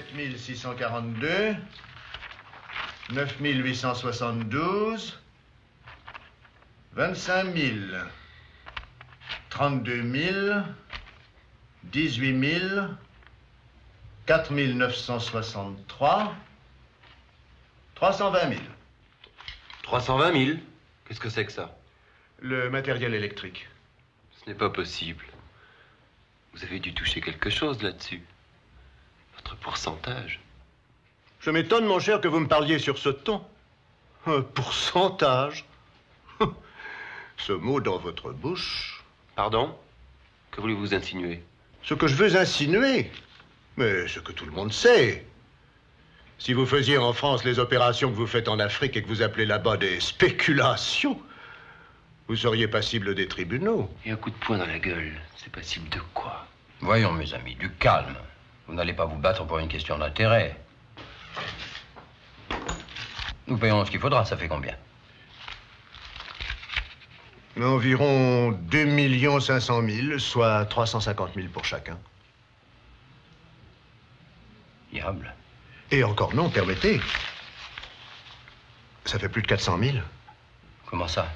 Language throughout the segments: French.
7642, 9872, 25 000, 32 000, 18 000, 4 963, 320 000. 320 000? Qu'est-ce que c'est que ça? Le matériel électrique. Ce n'est pas possible. Vous avez dû toucher quelque chose là-dessus. Votre pourcentage. Je m'étonne, mon cher, que vous me parliez sur ce ton. Un pourcentage? Ce mot dans votre bouche. Pardon? Que voulez-vous insinuer? Ce que je veux insinuer, mais ce que tout le monde sait. Si vous faisiez en France les opérations que vous faites en Afrique et que vous appelez là-bas des spéculations, vous seriez passible des tribunaux. Et un coup de poing dans la gueule, c'est passible de quoi? Voyons, mes amis, du calme. Vous n'allez pas vous battre pour une question d'intérêt. Nous payons ce qu'il faudra, ça fait combien? Environ 2 500 000, soit 350 000 pour chacun. Diable. Et encore non, permettez. Ça fait plus de 400 000. Comment ça?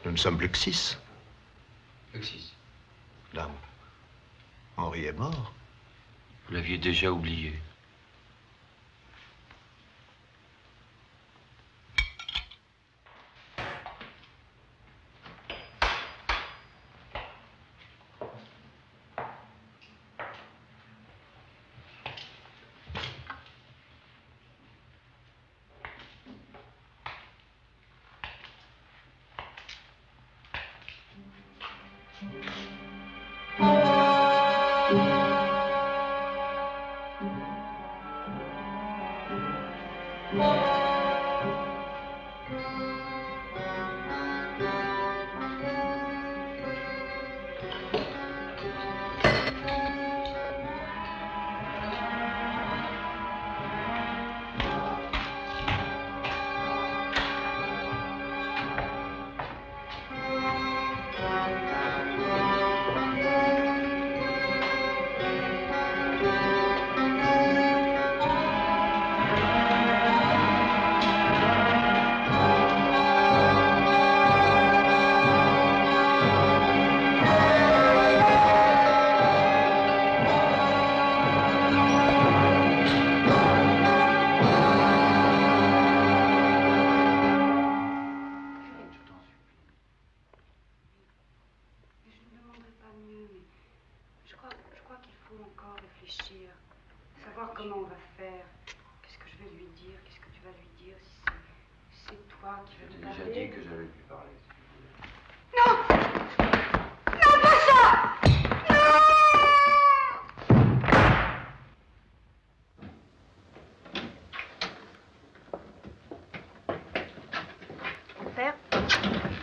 Nous ne sommes plus que 6. Plus que 6. Là, Henri est mort. Vous l'aviez déjà oublié.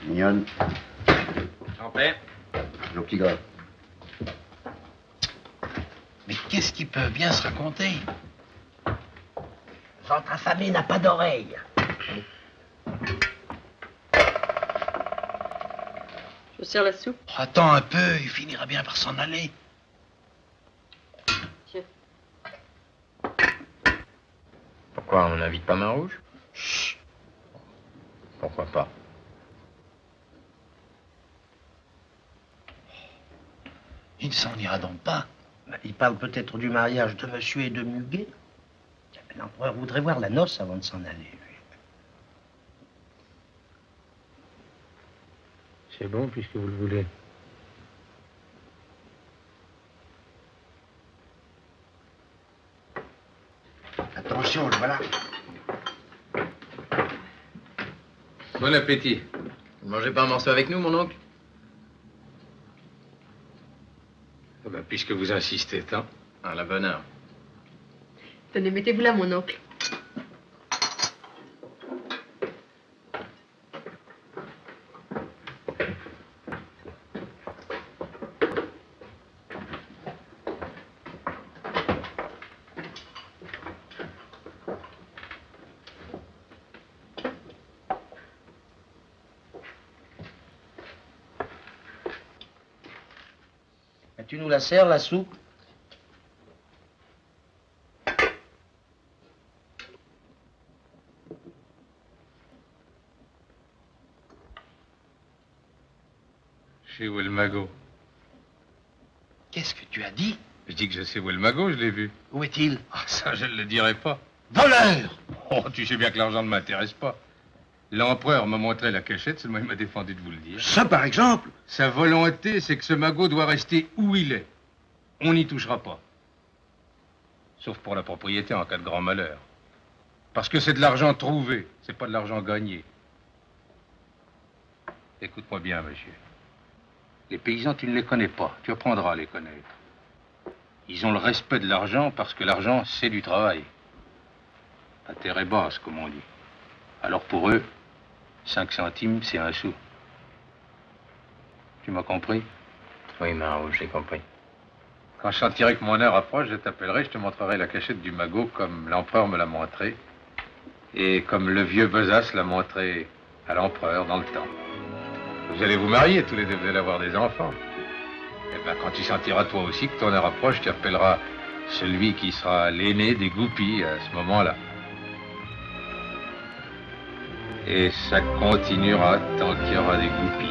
Mignonne. Grand-père. Le petit gars. Mais qu'est-ce qui peut bien se raconter? Votre affamé n'a pas d'oreille. Je sers la soupe. Attends un peu, il finira bien par s'en aller. Tiens. Pourquoi on n'invite pas Main-Rouge? Chut. Pourquoi pas? Il ne s'en ira donc pas. Il parle peut-être du mariage de monsieur et de Muguet. L'empereur voudrait voir la noce avant de s'en aller, lui. C'est bon, puisque vous le voulez. Attention, le voilà. Bon appétit. Vous ne mangez pas un morceau avec nous, mon oncle? Ah ben, puisque vous insistez tant. À la bonne heure. Tenez, mettez-vous là, mon oncle. Tu nous la sers, la soupe? sais où est le magot. Qu'est-ce que tu as dit? Je dis que je sais où est le magot, je l'ai vu. Où est-il? Ah, ça, je ne le dirai pas. Voleur! Oh, tu sais bien que l'argent ne m'intéresse pas. L'empereur m'a montré la cachette, seulement il m'a défendu de vous le dire. Ça, par exemple? Sa volonté, c'est que ce magot doit rester où il est. On n'y touchera pas. Sauf pour la propriété en cas de grand malheur. Parce que c'est de l'argent trouvé, c'est pas de l'argent gagné. Écoute-moi bien, monsieur. Les paysans, tu ne les connais pas. Tu apprendras à les connaître. Ils ont le respect de l'argent parce que l'argent, c'est du travail. La terre est basse, comme on dit. Alors pour eux, 5 centimes, c'est 1 sou. Tu m'as compris? Oui, Main-Rouge, j'ai compris. Quand je sentirai que mon heure approche, je t'appellerai, je te montrerai la cachette du magot comme l'empereur me l'a montré. Et comme le vieux Besace l'a montré à l'empereur dans le temps. Vous allez vous marier, tous les deux, vous allez avoir des enfants. Et bien, quand tu sentiras toi aussi que ton heure approche, tu appelleras celui qui sera l'aîné des goupilles à ce moment-là. Et ça continuera tant qu'il y aura des goupilles.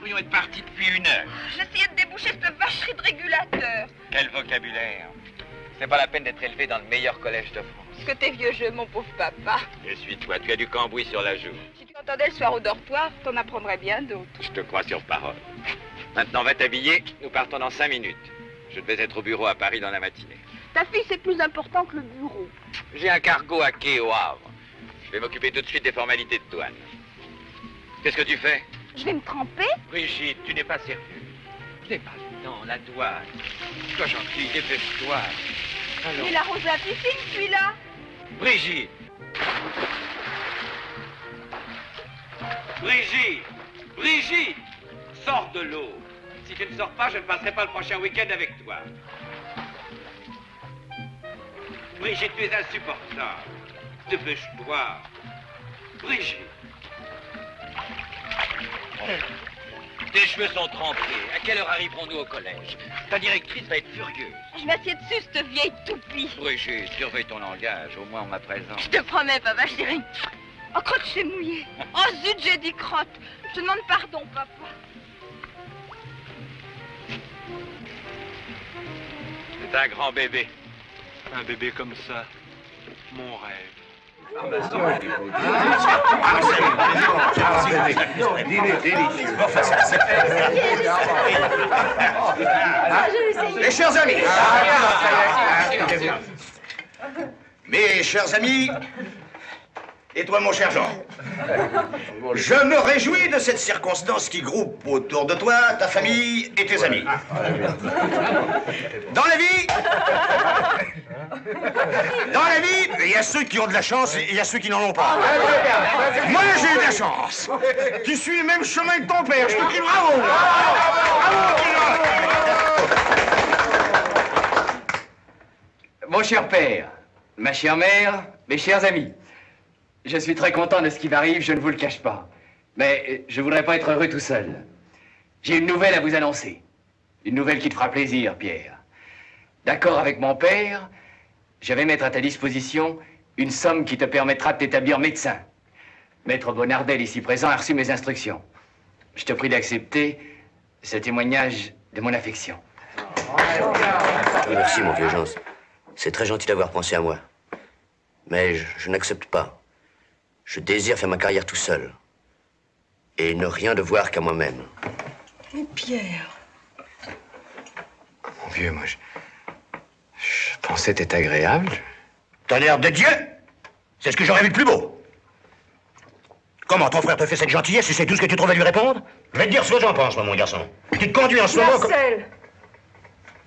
devrions être partis depuis 1 heure. J'essayais de déboucher cette vacherie de régulateur. Quel vocabulaire. C'est pas la peine d'être élevé dans le meilleur collège de France. Est-ce que t'es vieux jeu, mon pauvre papa? Et suis-toi, tu as du cambouis sur la joue. Si tu entendais le soir au dortoir, t'en apprendrais bien d'autres. Je te crois sur parole. Maintenant, va t'habiller, nous partons dans 5 minutes. Je devais être au bureau à Paris dans la matinée. Ta fille, c'est plus important que le bureau. J'ai un cargo à quai au Havre. Je vais m'occuper tout de suite des formalités de douane. Qu'est-ce que tu fais? Je vais me tremper. Brigitte, tu n'es pas sérieux. Je n'ai pas le temps, la douane. Sois gentille, dépêche-toi. Alors... Il arrose la piscine, celui-là. Brigitte! Brigitte! Brigitte! Sors de l'eau. Si tu ne sors pas, je ne passerai pas le prochain week-end avec toi. Brigitte, tu es insupportable. Dépêche-toi. Brigitte. Tes cheveux sont trempés. À quelle heure arriverons-nous au collège? Ta directrice va être furieuse. Je m'assieds dessus, cette vieille toupie. Brigitte, surveille ton langage, au moins en ma présence. Je te promets, papa, je dirais... Oh, crotte, je suis mouillée. Oh, zut, j'ai dit crotte. Je te demande pardon, papa. C'est un grand bébé. Un bébé comme ça. Mon rêve. Mes chers amis, mes chers amis, et toi mon cher Jean, je me réjouis de cette circonstance qui groupe autour de toi ta famille et tes amis. Dans la vie, il y a ceux qui ont de la chance et il y a ceux qui n'en ont pas. Moi, j'ai eu de la chance. Tu suis le même chemin que ton père. Je te crie bravo. Mon cher père, ma chère mère, mes chers amis, je suis très content de ce qui m'arrive, je ne vous le cache pas. Mais je voudrais pas être heureux tout seul. J'ai une nouvelle à vous annoncer. Une nouvelle qui te fera plaisir, Pierre. D'accord avec mon père, je vais mettre à ta disposition une somme qui te permettra de t'établir médecin. Maître Bonardel, ici présent, a reçu mes instructions. Je te prie d'accepter ce témoignage de mon affection. Merci, mon vieux Jean. C'est très gentil d'avoir pensé à moi. Mais je n'accepte pas. Je désire faire ma carrière tout seul. Et ne rien devoir qu'à moi-même. Mais Pierre... Mon vieux, moi, je pensais t'être agréable. Tonnerre de Dieu! C'est ce que j'aurais vu de plus beau. Comment ton frère te fait cette gentillesse et c'est tout ce que tu trouves à lui répondre? Je vais te dire ce que j'en pense, moi, mon garçon. Tu te conduis en ce moment comme... Marcel!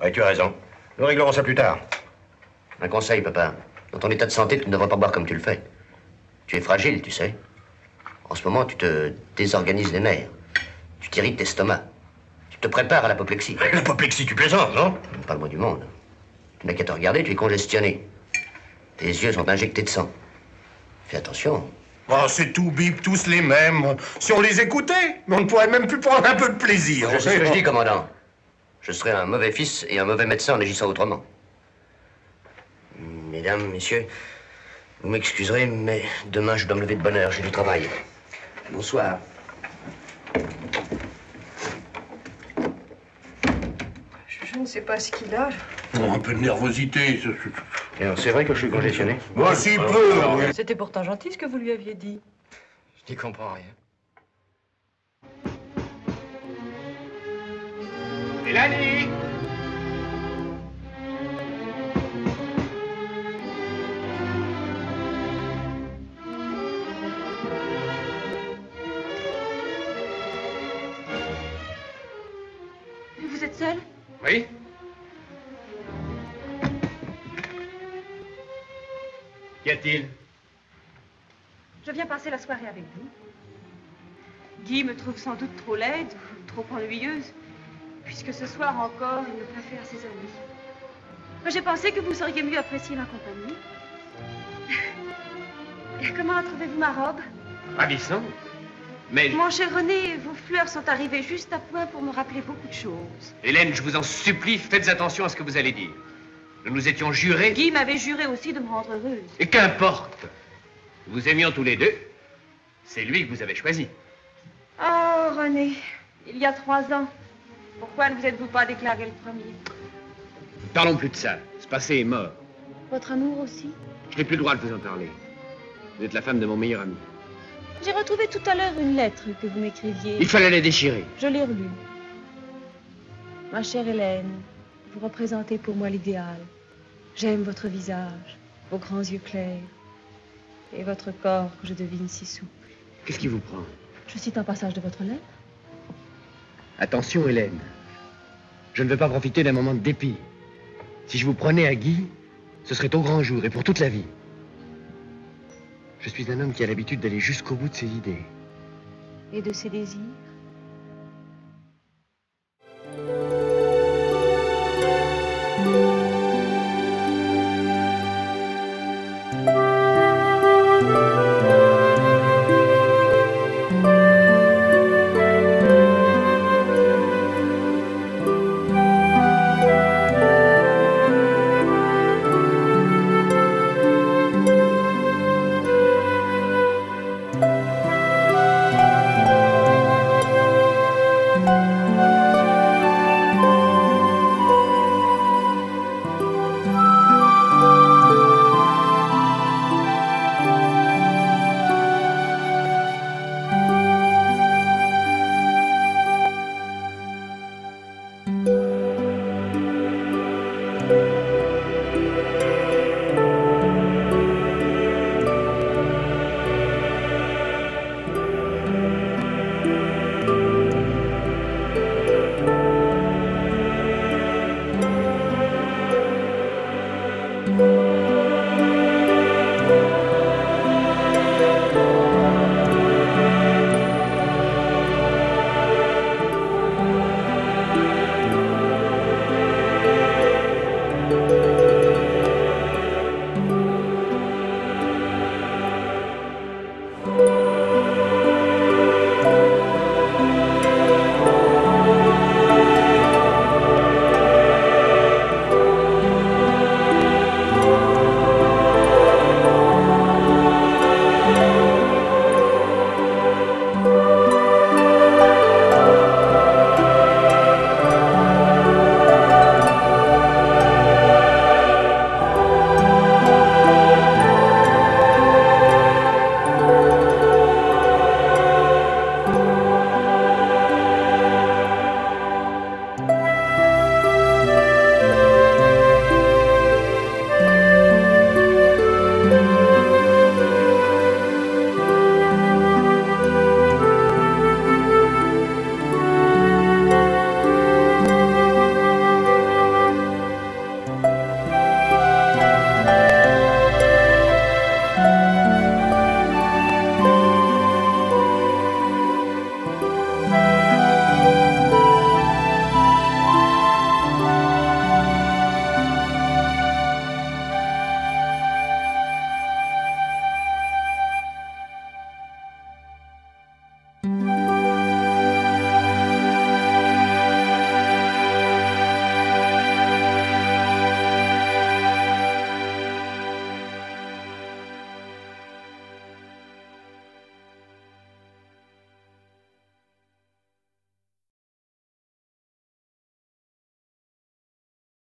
Oui, tu as raison. Nous réglerons ça plus tard. Un conseil, papa. Dans ton état de santé, tu ne devrais pas boire comme tu le fais. Tu es fragile, tu sais. En ce moment, tu te désorganises les nerfs. Tu t'irrites l'estomac. Tu te prépares à l'apoplexie. L'apoplexie, tu plaisantes, non? Pas le mot du monde. Tu n'as qu'à te regarder, tu es congestionné. Tes yeux sont injectés de sang. Fais attention. Oh, c'est tout bip, tous les mêmes. Si on les écoutait, on ne pourrait même plus prendre un peu de plaisir. Je sais ce que je dis, commandant. Je serais un mauvais fils et un mauvais médecin en agissant autrement. Mesdames, messieurs, vous m'excuserez, mais demain, je dois me lever de bonne heure. J'ai du travail. Bonsoir. Je ne sais pas ce qu'il a. Oh, un peu de nervosité. C'est vrai que je suis congestionné? Moi, si peu. C'était pourtant gentil ce que vous lui aviez dit. Je n'y comprends rien. Mélanie! Vous êtes seul? Oui? Qu'y a-t-il? Je viens passer la soirée avec vous. Guy me trouve sans doute trop laide ou trop ennuyeuse, puisque ce soir encore, il me préfère ses amis. Mais j'ai pensé que vous auriez mieux apprécié ma compagnie. Et comment trouvez-vous ma robe? Ravissante. Mais... Mon cher René, vos fleurs sont arrivées juste à point pour me rappeler beaucoup de choses. Hélène, je vous en supplie, faites attention à ce que vous allez dire. Nous nous étions jurés... Guy m'avait juré aussi de me rendre heureuse. Et qu'importe. Vous aimions tous les deux. C'est lui que vous avez choisi. Oh, René. Il y a 3 ans. Pourquoi ne vous êtes-vous pas déclaré le premier? Parlons plus de ça. Ce passé est mort. Votre amour aussi? Je n'ai plus le droit de vous en parler. Vous êtes la femme de mon meilleur ami. J'ai retrouvé tout à l'heure une lettre que vous m'écriviez. Il fallait la déchirer. Je l'ai relue. Ma chère Hélène, vous représentez pour moi l'idéal. J'aime votre visage, vos grands yeux clairs et votre corps que je devine si souple. Qu'est-ce qui vous prend? Je cite un passage de votre lettre. Attention, Hélène. Je ne veux pas profiter d'un moment de dépit. Si je vous prenais à Guy, ce serait au grand jour et pour toute la vie. Je suis un homme qui a l'habitude d'aller jusqu'au bout de ses idées. Et de ses désirs?